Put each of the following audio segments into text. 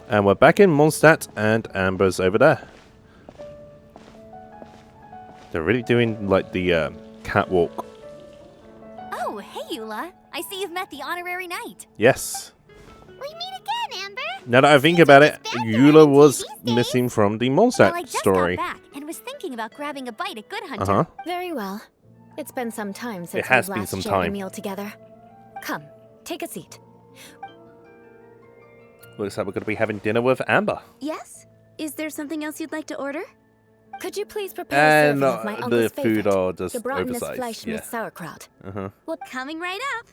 And we're back in Mondstadt, and Amber's over there. They're really doing, like, the catwalk. Oh, hey, Eula. I see you've met the honorary knight. Yes. We meet again, Amber. Now that I think about it, Eula was missing from the Mondstadt I just story. got back and was thinking about grabbing a bite at Good Hunter. Very well. It's been some time since It has we've been last some shared a time. meal together. Come, take a seat. Looks like we're going to be having dinner with Amber. Yes? Is there something else you'd like to order? Could you please prepare a And serving of my the uncle's food favorite, are just Gebratenes oversized. Fleischmilch Yeah. sauerkraut? Well, coming right up.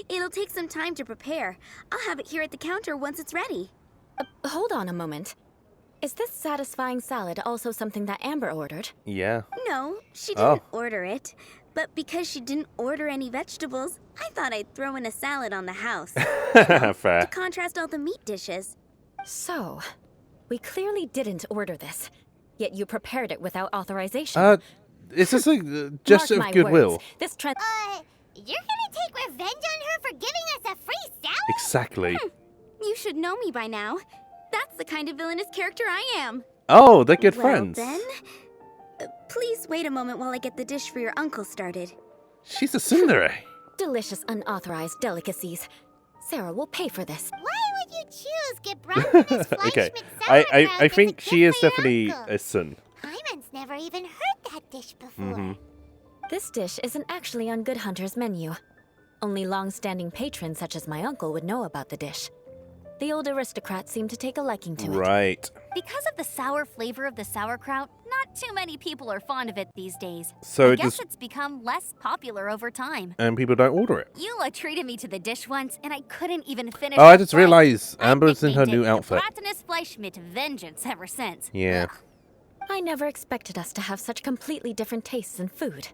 It'll take some time to prepare. I'll have it here at the counter once it's ready. Hold on a moment. Is this satisfying salad also something that Amber ordered? Yeah. No, she didn't order it. But because she didn't order any vegetables, I thought I'd throw in a salad on the house. Fair. To contrast all the meat dishes. So, we clearly didn't order this, yet you prepared it without authorization. Is this a gesture Mark of my goodwill? words, this You're gonna take revenge on her for giving us a free salad? Exactly. You should know me by now. That's the kind of villainous character I am. Oh, they're good Well, friends. then, please wait a moment while I get the dish for your uncle started. She's a tsundere. delicious unauthorized delicacies. Sarah will pay for this. Why would you choose Gebratenes Okay, Fleischmilch I think she is definitely uncle? a son. Paimon's never even heard that dish before. This dish isn't actually on Good Hunter's menu. Only long-standing patrons such as my uncle would know about the dish. The old aristocrats seem to take a liking to it. Right. Because of the sour flavor of the sauerkraut, not too many people are fond of it these days. So I it guess just it's become less popular over time. and people don't order it. Eula treated me to the dish once, and I couldn't even finish Oh, I the just bite. realized I've Amber's in her nicknamed new it outfit. Gebratenes Fleischmilch Vengeance ever since. Yeah. Ugh. I never expected us to have such completely different tastes in food.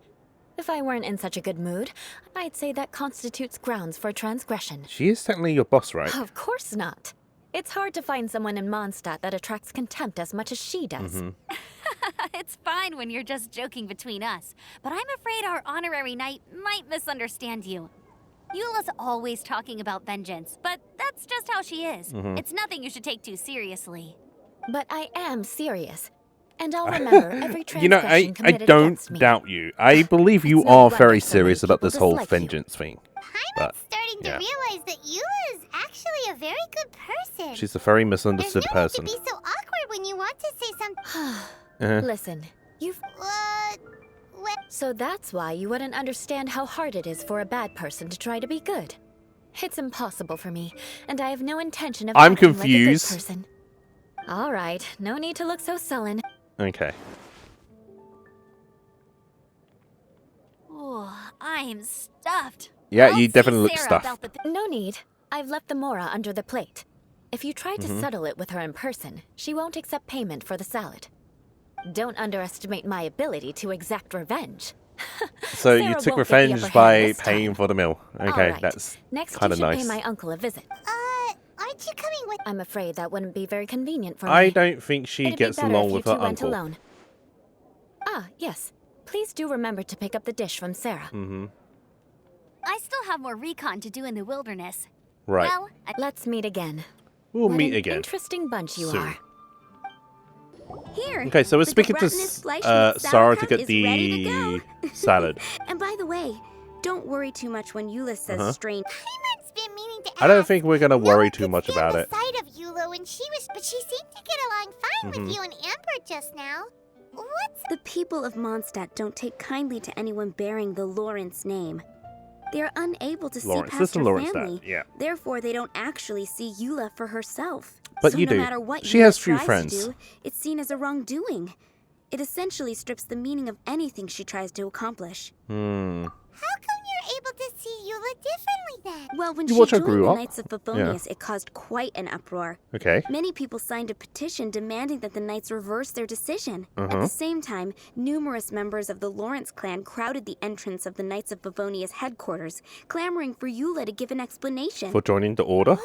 If I weren't in such a good mood, I'd say that constitutes grounds for transgression. She is technically your boss, right? Of course not. It's hard to find someone in Mondstadt that attracts contempt as much as she does. It's fine when you're just joking between us, but I'm afraid our honorary knight might misunderstand you. Eula's always talking about vengeance, but that's just how she is. It's nothing you should take too seriously. But I am serious. And I'll remember every transgression You know, I committed don't against me. doubt you. I believe you It's no are wonder very so many serious about people this whole dislike you. vengeance thing. Paimon's But, starting to yeah. realize that Eula is actually a very good person. She's a very There's misunderstood no person. need to be so awkward when you want to say something. Listen, you've... What? So that's why you wouldn't understand how hard it is for a bad person to try to be good. It's impossible for me, and I have no intention of I'm acting confused. like a good person. All right, no need to look so sullen. Okay. Oh, I'm stuffed. Yeah, I'll you see definitely look Sarah stuffed. about the No need. I've left the mora under the plate. If you try to Mm-hmm. settle it with her in person, she won't accept payment for the salad. Don't underestimate my ability to exact revenge. So you Sarah took won't get the revenge upper by hand this paying time. for the meal. All Okay, right. that's Next, kind you of should nice. pay my uncle a visit. Aren't you coming with? I'm afraid that wouldn't be very convenient for me. I don't think she It'd gets be better along if with you her two went uncle. alone. Ah, yes. Please do remember to pick up the dish from Sarah. I still have more recon to do in the wilderness. Right. Well, Let's meet again. We'll What meet an again. Interesting bunch you soon. are. Here. Okay, so we're the speaking to Gebratenes Fleischmilch Sarah to sauerkraut get is ready to the go. salad. And by the way, don't worry too much when Eula says strange. Paimon's been meaning to ask. I don't think we're gonna No worry one too could much stand about the it. sight of Eula when but she seemed to get along fine Mm-hmm. with you and Amber just now. What's The people of Mondstadt don't take kindly to anyone bearing the Lawrence name. They are unable to Lawrence, see this past is her Lawrence family. that, yeah. Therefore, they don't actually see Eula for herself. But so you no do. matter what She Eula has few tries friends. To do, it's seen as a wrongdoing. It essentially strips the meaning of anything she tries to accomplish. How come you're able to see Eula differently then? Well, when You she watch her joined grew the up? Knights of Favonius, it caused quite an uproar. Okay. Many people signed a petition demanding that the Knights reverse their decision. At Uh-huh. the same time, numerous members of the Lawrence clan crowded the entrance of the Knights of Favonius headquarters, clamoring for Eula to give an explanation. For joining the order?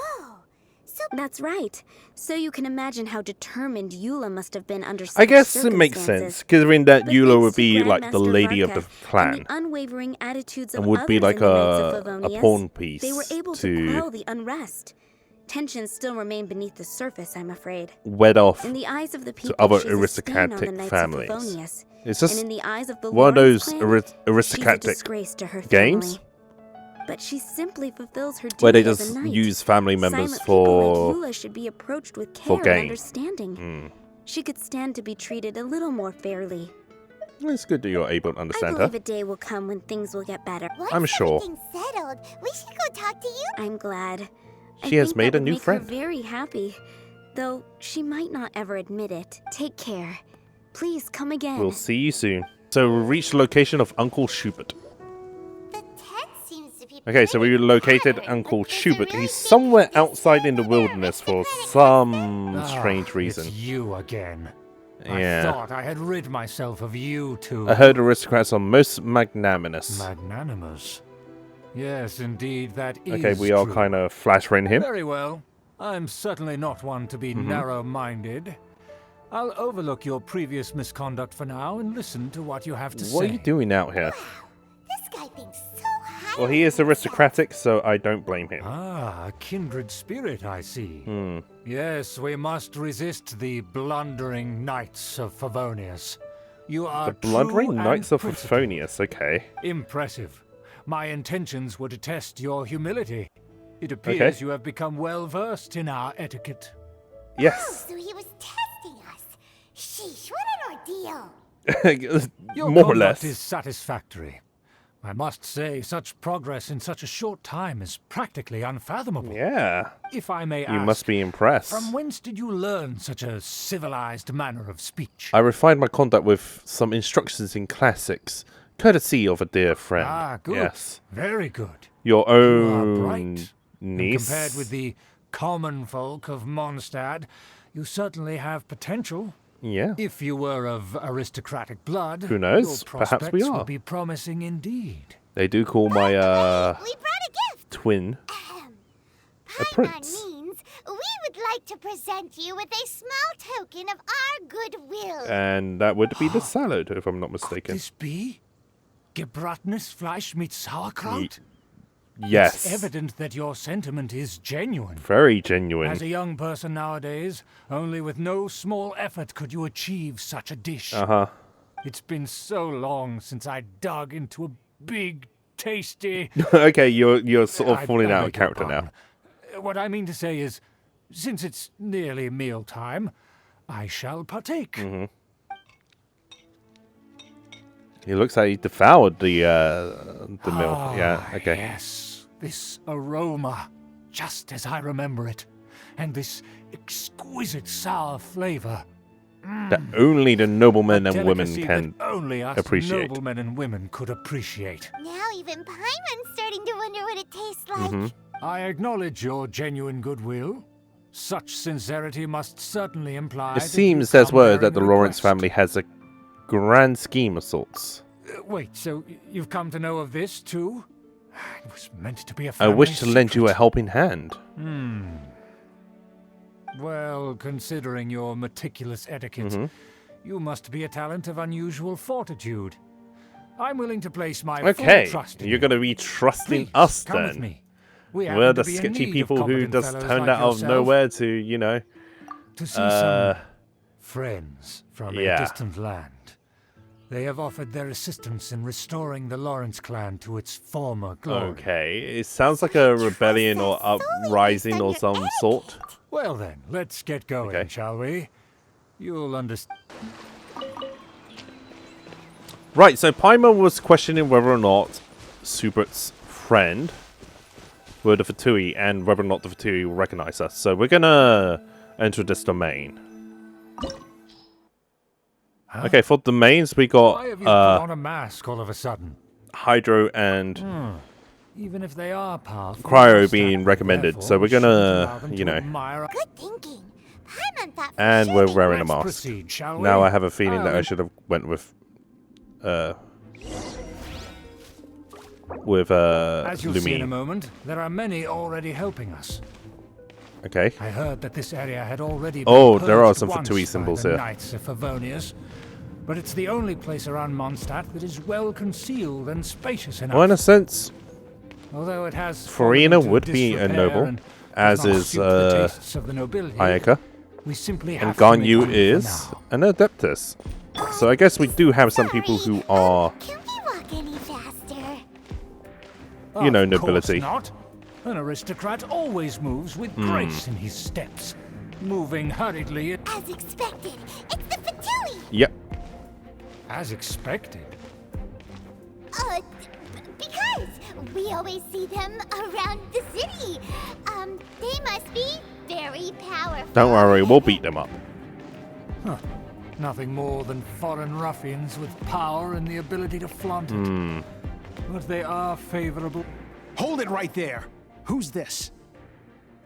That's right. So you can imagine how determined Eula must have been under such I guess it makes circumstances. sense, considering that But Eula thanks would to be like the Grandmaster lady of Varka the and clan. the unwavering attitudes And of would be others like in the Knights of a Favonius, pawn piece they were able to- to quell the unrest. Tensions still remain beneath the surface, I'm afraid. wed off In the eyes of the people, to other she's a stain on the aristocratic Knights families. of Favonius. It's And just in the eyes of the one of Lawrence those clan, she's a aristocratic disgrace to her games family. But she simply fulfills her duty where they as just a knight. use family members Silent people for like Eula should be approached with for care and gain. understanding. She could stand to be treated a little more fairly. It's good that you're able to I understand her. believe a day will come when things will get better. Once I'm sure. everything's settled, we should go talk to you. I'm glad. She has think made that a would new make her friend. very happy, though she might not ever admit it. Take care. Please come again. We'll see you soon. So we reached the location of Uncle Schubert. The tent seems to be Okay, so we located patterned, Uncle but there's a Schubert. really He's big somewhere history outside in the there. wilderness for Aristocratic some strange reason. It's you again. Yeah. I thought I had rid myself of you two. I heard aristocrats are most magnanimous. Magnanimous. Yes, indeed, that is Okay, we are true. kind of flattering him. Very well. I'm certainly not one to be narrow-minded. I'll overlook your previous misconduct for now and listen to what you have to say. What are you doing out here? This guy thinks so highly Well, he is of himself. aristocratic, so I don't blame him. Ah, a kindred spirit, I see. Hmm. Yes, we must resist the blundering knights of Favonius. You are The blundering true and Knights of principled. Favonius, okay. Impressive. My intentions were to test your humility. It appears Okay. you have become well versed in our etiquette. Oh, Yes. so he was testing us. Sheesh, what an ordeal. Your More or conduct less. is satisfactory. I must say, such progress in such a short time is practically unfathomable. Yeah. If I may You ask, must be impressed. from whence did you learn such a civilized manner of speech? I refined my conduct with some instructions in classics, courtesy of a dear friend. Ah, good. Yes. Very good. Your You are own bright. And niece. compared with the common folk of Mondstadt, you certainly have potential. Yeah. If you were of aristocratic blood, Who knows? your Perhaps we prospects are. would be promising indeed. They do call my We brought a gift. twin a Paimon prince. means we would like to present you with a small token of our goodwill. And that would be the salad, if I'm not mistaken. This be gebratnes Fleisch mit Sauerkraut? Yes. It's evident that your sentiment is genuine. Very genuine. As a young person nowadays, only with no small effort could you achieve such a dish. Uh-huh. It's been so long since I dug into a big, tasty... Okay, you're sort of I- falling I out of beg your character now. pardon. What I mean to say is, since it's nearly mealtime, I shall partake. Mm-hmm. He looks like he devoured the milk. Yeah, okay. Yes, this aroma, just as I remember it, and this exquisite sour flavor. That only the noblemen A and women delicacy can that only us appreciate. noblemen and women could appreciate. Now even Paimon's starting to wonder what it tastes like. Mm-hmm. I acknowledge your genuine goodwill. Such sincerity must certainly imply. It that seems you there's come word that bearing the a Lawrence request. family has a grand scheme of sorts. Wait, so you've come to know of this too? It was meant to be a I family wish to lend you a secret. helping hand. Well, considering your meticulous etiquette, Mm-hmm. you must be a talent of unusual fortitude. I'm willing to place my Okay, full trust in you're you. going to be trusting Please, us come with then. me. We We're happen the to be in sketchy need of people who competent just fellows turned like out of yourself nowhere to, you know, to see some uh, friends from yeah. a distant land. They have offered their assistance in restoring the Lawrence clan to its former glory. okay. It sounds like a rebellion or uprising or some sort. Well then, let's get going, Okay. shall we? You'll understand. Right, so Paimon was questioning whether or not Schubert's friend were the Fatui and whether or not the Fatui will recognize us. So we're gonna enter this domain. Okay, for domains we got Why have you put on a mask all of a sudden? Hydro and Even if they are powerful, Cryo Mondstadt being would recommended, therefore so we're shouldn't gonna, allow them you to know. admire- Good thinking. Paimon thought for and sure we're they wearing a Let's mask. proceed, shall we? Now I have a feeling that I Oh, should have went with As you'll see in a Lumine. moment, there are many already helping us. Okay. I heard that this area had already Oh, been there are purged some once Fatui by symbols the here. Knights of Favonius, but it's the only place around Mondstadt that is well concealed and spacious enough. Well, in a sense, Although it has Farina fallen into would be a disrepair noble. and as not is suit the tastes of the nobility. Ayaka. We simply And have to make Ganyu do is for now. an Adeptus. So I guess we do have some people who are, Can we walk any faster? you know, Of nobility. course not. An aristocrat always moves with grace in his steps. Moving hurriedly As expected, it's the Fatui! Yep. as expected. Because we always see them around the city. They must be very powerful. Don't worry, we'll beat them up. Nothing more than foreign ruffians with power and the ability to flaunt it. But they are favorable. Hold it right there. Who's this?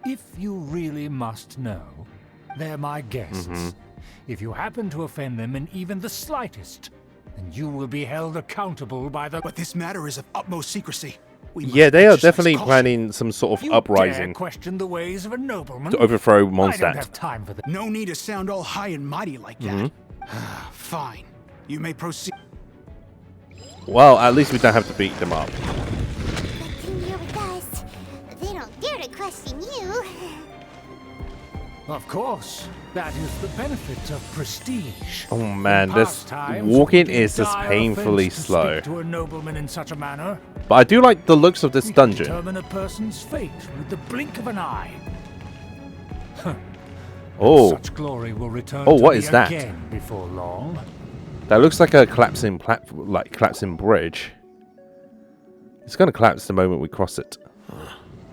If you really must know, they're my guests. If you happen to offend them in even the slightest, then you will be held accountable by the... But this matter is of utmost secrecy. We must Yeah, they are exercise definitely caution. planning some sort of You dare uprising question the ways of a nobleman? to overthrow I don't Mondstadt. have time for that. No need to sound all high and mighty like that. Fine. You may proceed. Well, at least we don't have to beat them up. Continue with us. They don't dare to question you. Of course, that is the benefit of prestige. Oh man, In this past times, walking it would be is just dire painfully offense to slow. speak to a nobleman in such a manner. But I do like the looks of this We can dungeon. determine a person's fate with the blink of an eye. Oh, Such glory will return Oh, to what me is that? again before long. that looks like a collapsing collapsing bridge. It's gonna collapse the moment we cross it.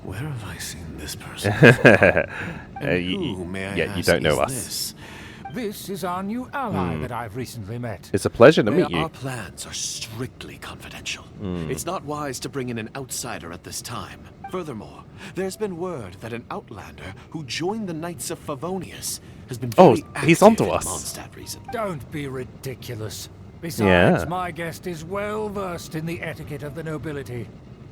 Where have I seen this person? Who, may I yeah, you ask, don't know is us. this? This is our new ally that I've recently met. It's a pleasure to meet Our you. plans are strictly confidential. It's not wise to bring in an outsider at this time. Furthermore, there's been word that an outlander who joined the Knights of Favonius has been Oh, very he's active onto in us. Mondstadt recently. Don't be ridiculous. Besides, Yeah. my guest is well versed in the etiquette of the nobility.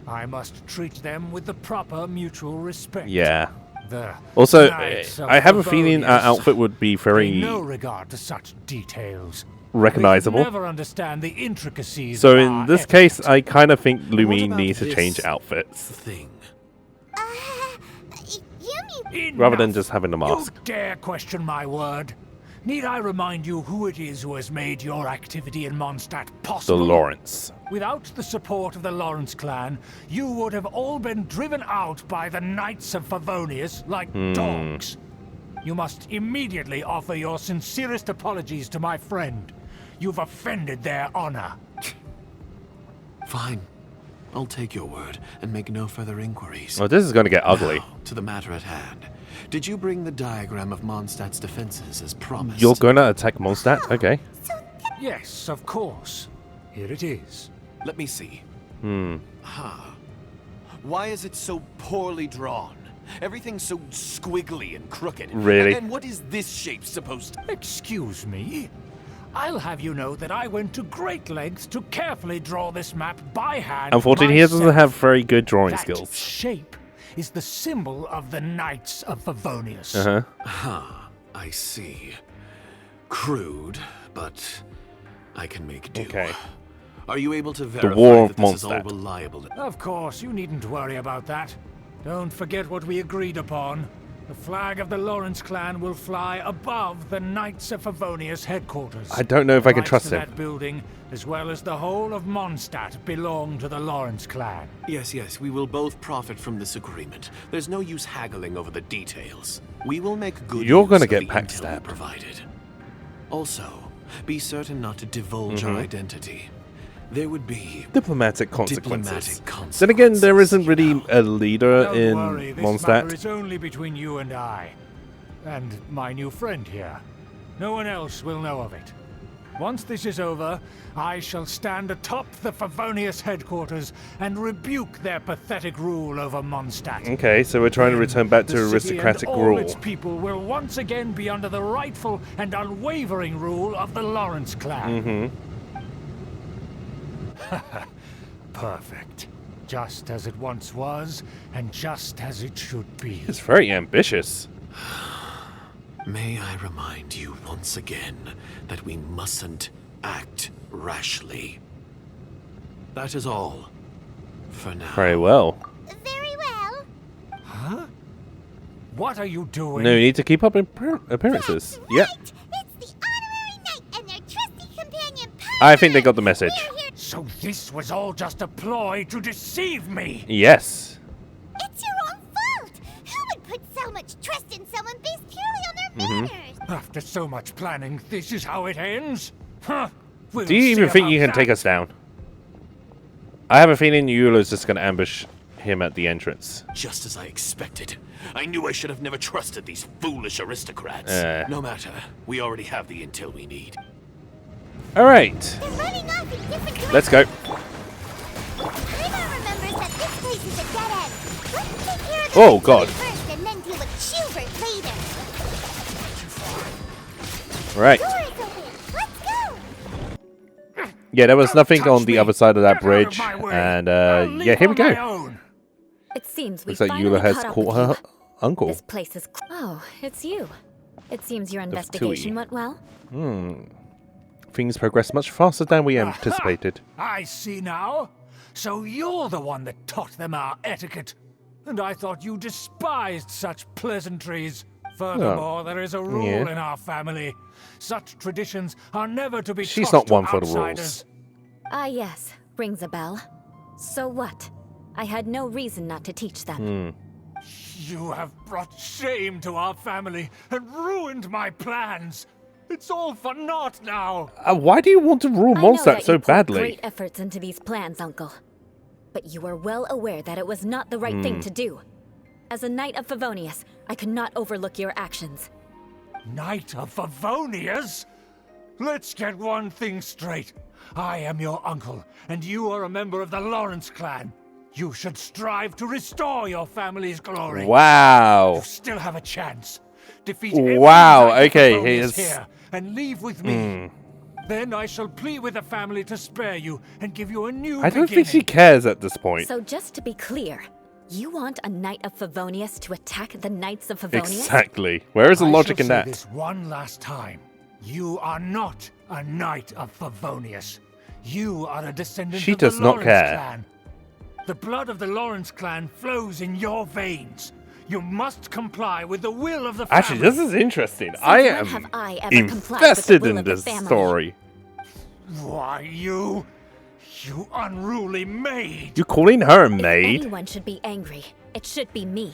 I must treat them with the proper mutual respect. Yeah. The Also, Knights of I have a feeling our Favonius outfit would be pay very no regard to such details. recognizable. They never understand the intricacies. So of in our this etiquette. case, I kind of think What Lumine about needs to this change outfits thing. You mean rather than Enough. just having a You mask. dare question my word? Need I remind you who it is who has made your activity in Mondstadt The possible? Lawrence. Without the support of the Lawrence clan, you would have all been driven out by the Knights of Favonius like dogs. You must immediately offer your sincerest apologies to my friend. You've offended their honor. Fine. I'll take your word and make no further inquiries. Oh, this is going to get ugly. Now, to the matter at hand. Did you bring the diagram of Mondstadt's defenses as promised? You're going to attack Mondstadt? Okay. Yes, of course. Here it is. Let me see. Why is it so poorly drawn? Everything's so squiggly and crooked. Really? And what is this shape supposed to... Excuse me? I'll have you know that I went to great lengths to carefully draw this map by hand. Unfortunately, he doesn't myself. have very good drawing That skills. shape is the symbol of the Knights of Favonius. I see. Crude, but I can make do. Okay. Are you able to verify War of that this is all Mondstadt. reliable? Of course, you needn't worry about that. Don't forget what we agreed upon. The flag of the Lawrence clan will fly above the Knights of Favonius headquarters. I don't know if I can Rights trust to him. that building, as well as the whole of Mondstadt, belong to the Lawrence clan. Yes, we will both profit from this agreement. There's no use haggling over the details. We will make good You're use gonna of get the backstabbed. intel we provided. Also, be certain not to divulge our identity. There would be Diplomatic consequences. diplomatic Then again, there consequences, isn't you really know. a leader Don't in worry, this matter Mondstadt. is only between you and I. And my new friend here. No one else will know of it. Once this is over, I shall stand atop the Favonius headquarters and rebuke their pathetic rule over Mondstadt. Okay, so we're trying to return back to The city aristocratic and all rule. its people will once again be under the rightful and unwavering rule of the Lawrence clan. Perfect. Just as it once was, and just as it should be. It's very ambitious. May I remind you once again that we mustn't act rashly. That is all. For now. Very well. very well. What are you doing? No, you need to keep up appearances. Yep. Right. It's the honorary knight and their trusty companion, I think they got the message. We're here. So this was all just a ploy to deceive me. Yes. It's your own fault. Who would put so much trust in someone based purely on their manners? After so much planning, this is how it ends? Huh. We'll Do you even see think you about can take that. us down? I have a feeling Eula's just going to ambush him at the entrance. Just as I expected. I knew I should have never trusted these foolish aristocrats. No matter. We already have the intel we need. All right. They're running off in different directions. Let's go. Paimon remembers that this place is a dead end. Let's take care of Oh, the God. first and then deal with Schubert later. Right. Door is open. Let's go. Yeah, there was Don't nothing touch on the me. other side of that Get out of bridge. my way. And, I'll leave yeah, here we on my go. own. It seems we Looks like finally Eula has caught up caught with her you. uncle. This place is. Oh, it's you. It seems your Fatui. investigation went well. Things progressed much faster than we anticipated. I see now. So you're the one that taught them our etiquette. And I thought you despised such pleasantries. Furthermore, there is a rule yeah. in our family. Such traditions are never to be She's taught not to one for the rules. outsiders. Ah, yes. Rings a bell. So what? I had no reason not to teach them. You have brought shame to our family and ruined my plans. It's all for naught now. Why do you want to rule I know Mondstadt that so you poured badly? great efforts into these plans, Uncle. But you were well aware that it was not the right thing to do. As a Knight of Favonius, I could not overlook your actions. Knight of Favonius? Let's get one thing straight. I am your uncle, and you are a member of the Lawrence clan. You should strive to restore your family's glory. Wow. You still have a chance. Defeat Wow, every Knight of okay, Favonius he is- here and leave with me. Then I shall plead with the family to spare you and give you a new I don't think she beginning. cares at this point. So just to be clear, you want a Knight of Favonius to attack the Knights of Favonius? Exactly. Where is the logic in I shall that? say this one last time. You are not a Knight of Favonius. You are a descendant She of does the not Lawrence care. clan. The blood of the Lawrence clan flows in your veins. You must comply with the will of the family. Actually, this is interesting. Since I when am have I ever complied with the invested will in of the this family? story. Why, you unruly maid. You calling her a If maid? anyone should be angry, it should be me.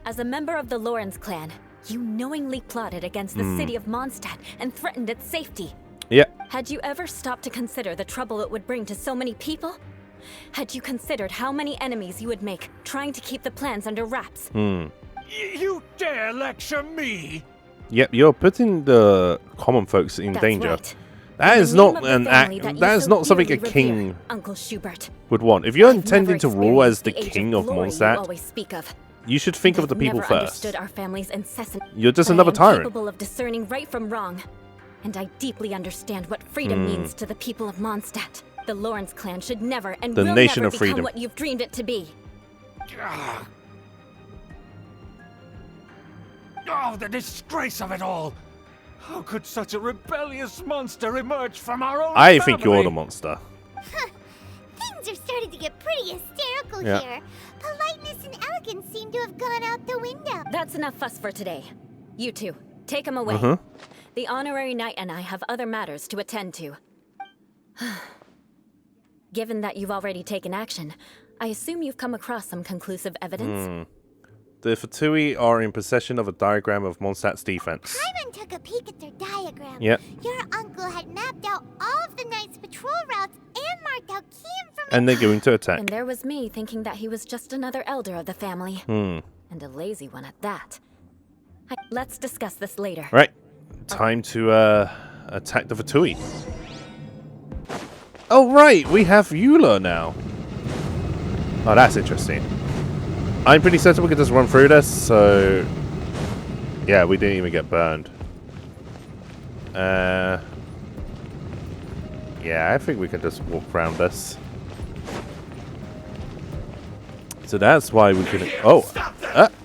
As a member of the Lawrence clan, you knowingly plotted against the city of Mondstadt and threatened its safety. Yeah. Had you ever stopped to consider the trouble it would bring to so many people? Had you considered how many enemies you would make trying to keep the plans under wraps? You dare lecture me? Yep, you're putting the common folks in That's danger. right. That In is the name not of the an family act. that you That is so not something a dearly king revere, Uncle Schubert. would want. If you're I've intending never to rule as the experienced king age of glory you Mondstadt, always speak of. you should think of I've the people never first. understood our family's incessant. You're just But another I am tyrant. capable of discerning right from wrong, and I deeply understand what freedom means to the people of Mondstadt. The Lawrence clan should never and The will nation never of become freedom. what you've dreamed it to be. Oh, the disgrace of it all! How could such a rebellious monster emerge from our own I family? think you're the monster. Things are starting to get pretty hysterical Yeah. here. Politeness and elegance seem to have gone out the window. That's enough fuss for today. You two, take him away. The honorary knight and I have other matters to attend to. Given that you've already taken action, I assume you've come across some conclusive evidence? The Fatui are in possession of a diagram of Mondstadt's defense. Paimon took a peek at their diagram. Yep. Your uncle had mapped out all of the Knights' patrol routes and marked out key information. And they're going to attack. And there was me thinking that he was just another elder of the family. And a lazy one at that. Let's discuss this later. Right. Time to attack the Fatui. Oh, right. We have Eula now. Oh, that's interesting. I'm pretty certain we could just run through this, so... Yeah, we didn't even get burned. Yeah, I think we can just walk around this. So that's why we couldn't... Oh!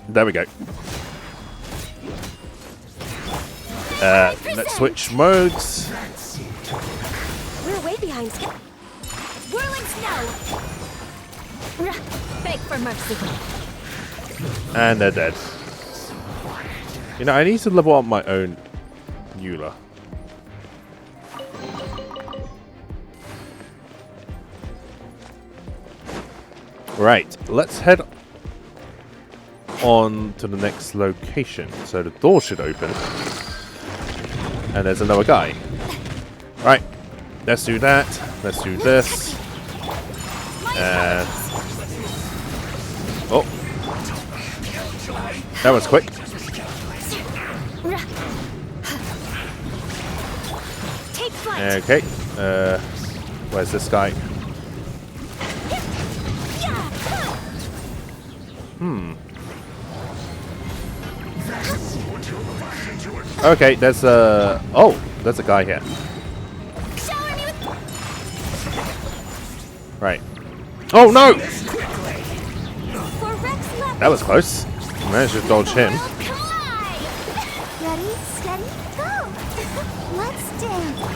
There we go. Let's switch modes. We're way behind schedule. Whirling snow. Beg for mercy. And they're dead. You know, I need to level up my own Eula. Right, let's head on to the next location. So the door should open. And there's another guy. Right, let's do that. Let's do this. And... oh. That was quick. Okay, where's this guy? Okay, there's a... oh, there's a guy here. Right. Oh, no! That was close. I managed to dodge him. Ready, steady, go! Let's dance.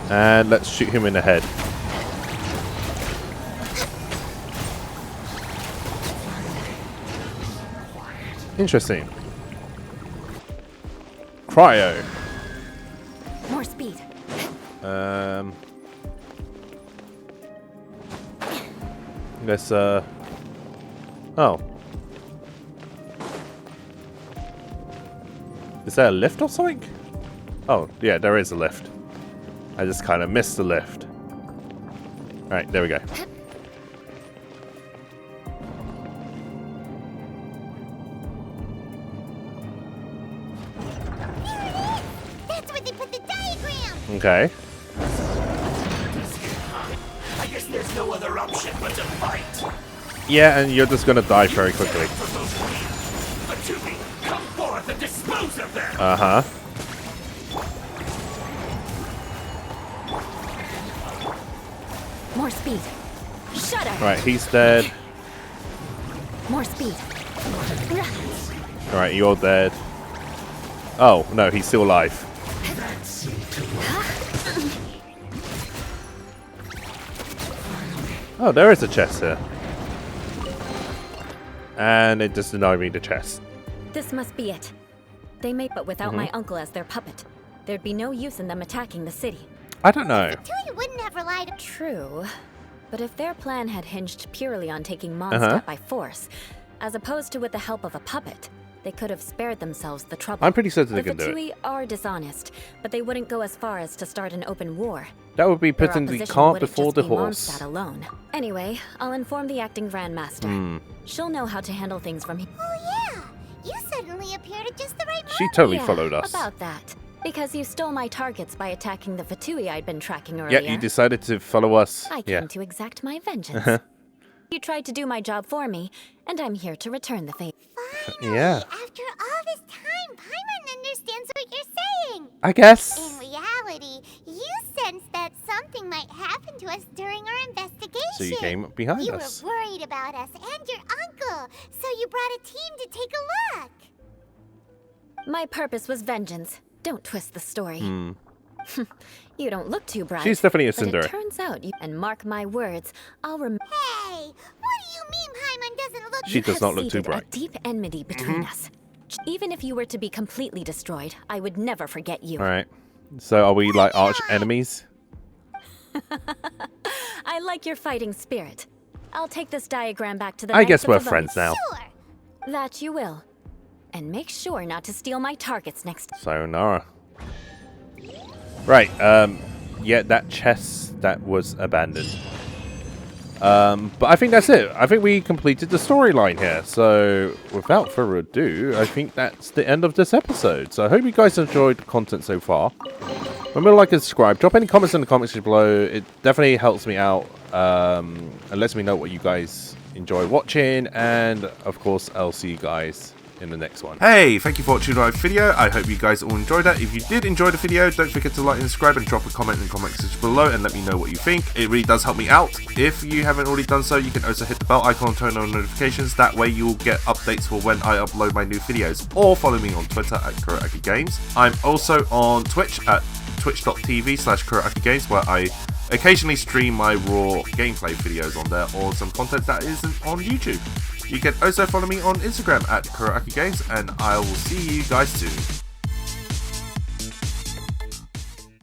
And let's shoot him in the head. Interesting. Cryo. More speed. Let's oh. Is there a lift or something? Oh, yeah, there is a lift. I just kind of missed the lift. Alright, there we go. That's where they put the diagram. Okay. I guess there's no other option but to fight. Yeah, and you're just gonna die very quickly. Fatui, come forth and dispose of them. Uh-huh. More speed. Shut up. Right, he's dead. More speed. Alright, you're dead. Oh, no, he's still alive. Oh, there is a chest here. And it just denied me the chest. This must be it. They may, but without my uncle as their puppet, there'd be no use in them attacking the city. I don't know. Fatui wouldn't have relied on... True. But if their plan had hinged purely on taking Mondstadt by force, as opposed to with the help of a puppet, they could have spared themselves the trouble. I'm pretty certain they The can do it. Fatui are dishonest, but they wouldn't go as far as to start an open war. That would be Their putting the opposition cart wouldn't before just the be horse. Mondstadt alone. Anyway, I'll inform the acting Grandmaster. She'll know how to handle things from here. Oh yeah, you suddenly appeared at just the right moment. She totally Yeah, followed us. About that. Because you stole my targets by attacking the Fatui I'd been tracking earlier. Yeah, you decided to follow us. I Yeah. came to exact my vengeance. You tried to do my job for me, and I'm here to return the favor. Finally, Yeah. after all this time, Paimon understands what you're saying. I guess. In reality, you sensed that something might happen to us during our investigation. So you came behind You us. were worried about us and your uncle, so you brought a team to take a look. My purpose was vengeance. Don't twist the story. You don't look too bright. She's definitely a but tsundere. it turns out you... And mark my words, I'll remember... Hey, what do you mean Paimon doesn't look... She does not look too bright. a deep enmity between us. Even if you were to be completely destroyed, I would never forget you. Alright. So are we like arch enemies? I like your fighting spirit. I'll take this diagram back to the I Knights guess of we're the friends now. Sure. That you will. And make sure not to steal my targets next time. Sayonara. Right, yeah, that chest that was abandoned. But I think that's it. I think we completed the storyline here. So, without further ado, I think that's the end of this episode. So, I hope you guys enjoyed the content so far. Remember to like and subscribe. Drop any comments in the comments below. It definitely helps me out and lets me know what you guys enjoy watching. And, of course, I'll see you guys in the next one. Hey, thank you for watching my video. I hope you guys all enjoyed that. If you did enjoy the video, don't forget to like and subscribe and drop a comment in the comment section below and let me know what you think. It really does help me out. If you haven't already done so, you can also hit the bell icon and turn on notifications. That way you'll get updates for when I upload my new videos. Or follow me on Twitter at KuroAkiGames. I'm also on Twitch at twitch.tv/KuroAkiGames, where I occasionally stream my raw gameplay videos on there or some content that isn't on YouTube. You can also follow me on Instagram at KuroAkiGames, and I will see you guys soon.